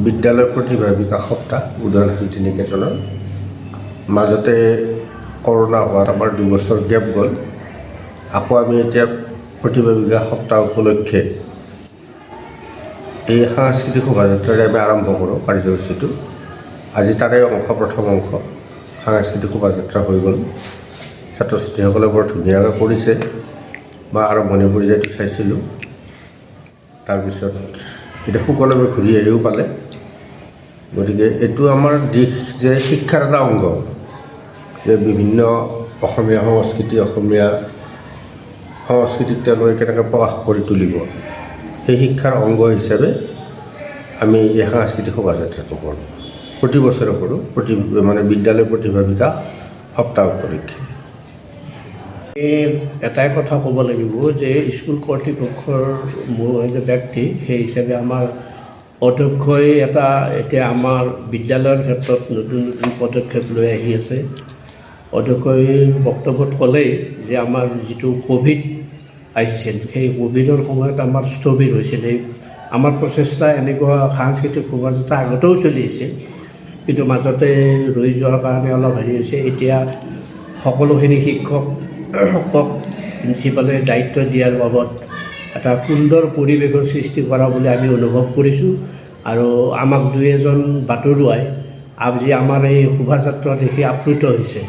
বিদ্যালয় প্ৰতিভা বিকাশ সপ্তাহ উদয়ন শান্তি নিকেতনৰ মাজতে কৰোণা হোৱাৰ আমাৰ 2 বছৰ গেপ গ'ল। আকৌ আমি এতিয়া প্ৰতিভা বিকাশ সপ্তাহ উপলক্ষে এই সাংস্কৃতিক শোভাযাত্ৰাৰে আমি আৰম্ভ কৰোঁ কাৰ্যসূচীটো। আজি তাৰে প্ৰথম অংশ সাংস্কৃতিক শোভাযাত্ৰা হৈ গ'ল। ছাত্ৰ ছাত্ৰীসকলে বৰ ধুনীয়াকৈ কৰিছে। মই আৰম্ভণি পৰ্যায়টো চাইছিলোঁ। তাৰপিছত এতিয়া সুকলমে ঘূৰি আহিও পালে। গতিকে এইটো আমাৰ দিশ যে শিক্ষাৰ এটা অংগ, যে বিভিন্ন অসমীয়া সংস্কৃতিক তেওঁলোকে কেনেকৈ প্ৰকাশ কৰি তুলিব, সেই শিক্ষাৰ অংগ হিচাপে আমি এই সাংস্কৃতিক শোভাযাত্ৰাটো কৰোঁ। প্ৰতি বছৰে কৰোঁ, বিদ্যালয় প্ৰতিভা বিকাশ সপ্তাহ উপলক্ষে। এটাই কথা ক'ব লাগিব যে স্কুল কৰ্তৃপক্ষৰ মোৰ যে ব্যক্তি, সেই হিচাপে আমাৰ অধ্যক্ষই এতিয়া আমাৰ বিদ্যালয়ৰ ক্ষেত্ৰত নতুন নতুন পদক্ষেপ লৈ আহি আছে। অধ্যক্ষই বক্তব্যত ক'লেই যে আমাৰ যিটো ক'ভিড আহিছিল, সেই ক'ভিডৰ সময়ত আমাৰ স্থবিৰ হৈছিল। আমাৰ প্ৰচেষ্টা এনেকুৱা সাংস্কৃতিক শোভাযাত্ৰা আগতেও চলি আছিল, কিন্তু মাজতে ৰৈ যোৱাৰ কাৰণে অলপ হৈছে। এতিয়া সকলোখিনি শিক্ষকক প্ৰিন্সিপালে দায়িত্ব দিয়াৰ বাবদ এটা সুন্দৰ পৰিৱেশৰ সৃষ্টি কৰা বুলি আমি অনুভৱ কৰিছোঁ। আৰু আমাক 2-এজন বাতৰুৱাই আজি আমাৰ এই শোভাযাত্ৰা দেখি আপ্লুত হৈছে।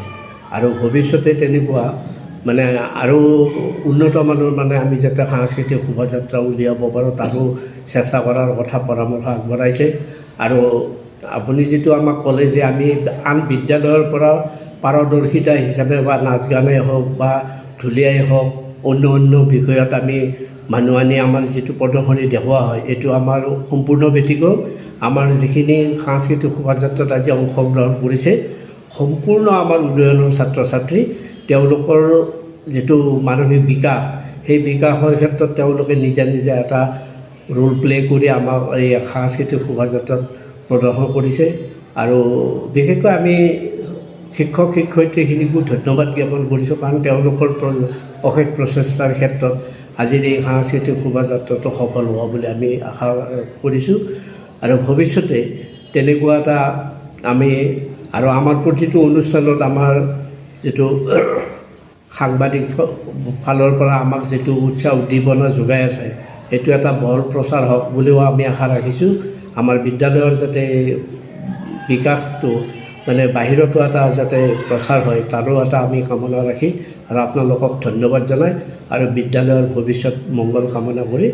আৰু ভৱিষ্যতে তেনেকুৱা আৰু উন্নত মানৰ আমি যাতে সাংস্কৃতিক শোভাযাত্ৰা উলিয়াব পাৰোঁ, তাৰো চেষ্টা কৰাৰ কথা পৰামৰ্শ আগবঢ়াইছে। আৰু আপুনি যিটো আমাক ক'লে যে আমি আন বিদ্যালয়ৰ পৰা পাৰদৰ্শিতা হিচাপে বা নাচ গানেই হওক বা ঢুলীয়াই হওক, অন্য বিষয়ত আমি মানুহ আনি আমাৰ যিটো প্ৰদৰ্শনী দেখুওৱা হয়, এইটো আমাৰ সম্পূৰ্ণ ব্যতিক্ৰম। আমাৰ যিখিনি সাংস্কৃতিক শোভাযাত্ৰাত আজি অংশগ্ৰহণ কৰিছে, সম্পূৰ্ণ আমাৰ উদয়নৰ ছাত্ৰ ছাত্ৰী। তেওঁলোকৰ যিটো মানসিক বিকাশ, সেই বিকাশৰ ক্ষেত্ৰত তেওঁলোকে নিজে এটা ৰোল প্লে' কৰি আমাক এই সাংস্কৃতিক শোভাযাত্ৰাত প্ৰদৰ্শন কৰিছে। আৰু বিশেষকৈ আমি শিক্ষক শিক্ষয়িত্ৰীখিনিকো ধন্যবাদ জ্ঞাপন কৰিছোঁ, কাৰণ তেওঁলোকৰ অশেষ প্ৰচেষ্টাৰ ক্ষেত্ৰত আজিৰ এই সাংস্কৃতিক শোভাযাত্ৰাটো সফল হোৱা বুলি আমি আশা কৰিছোঁ। আৰু ভৱিষ্যতে তেনেকুৱা এটা আৰু আমাৰ প্ৰতিটো অনুষ্ঠানত আমাৰ যিটো সাংবাদিক ফালৰ পৰা আমাক যিটো উৎসাহ উদ্দীপনা যোগাই আছে, এইটো এটা বহল প্ৰচাৰ হওক বুলিও আমি আশা ৰাখিছোঁ। আমাৰ বিদ্যালয়ৰ যাতে বিকাশটো বাহিৰতো যাতে প্ৰচাৰ হয়, তাৰো আমি কামনা ৰাখি আৰু আপোনালোকক ধন্যবাদ জনাই আৰু বিদ্যালয়ৰ ভৱিষ্যত মংগল কামনা কৰি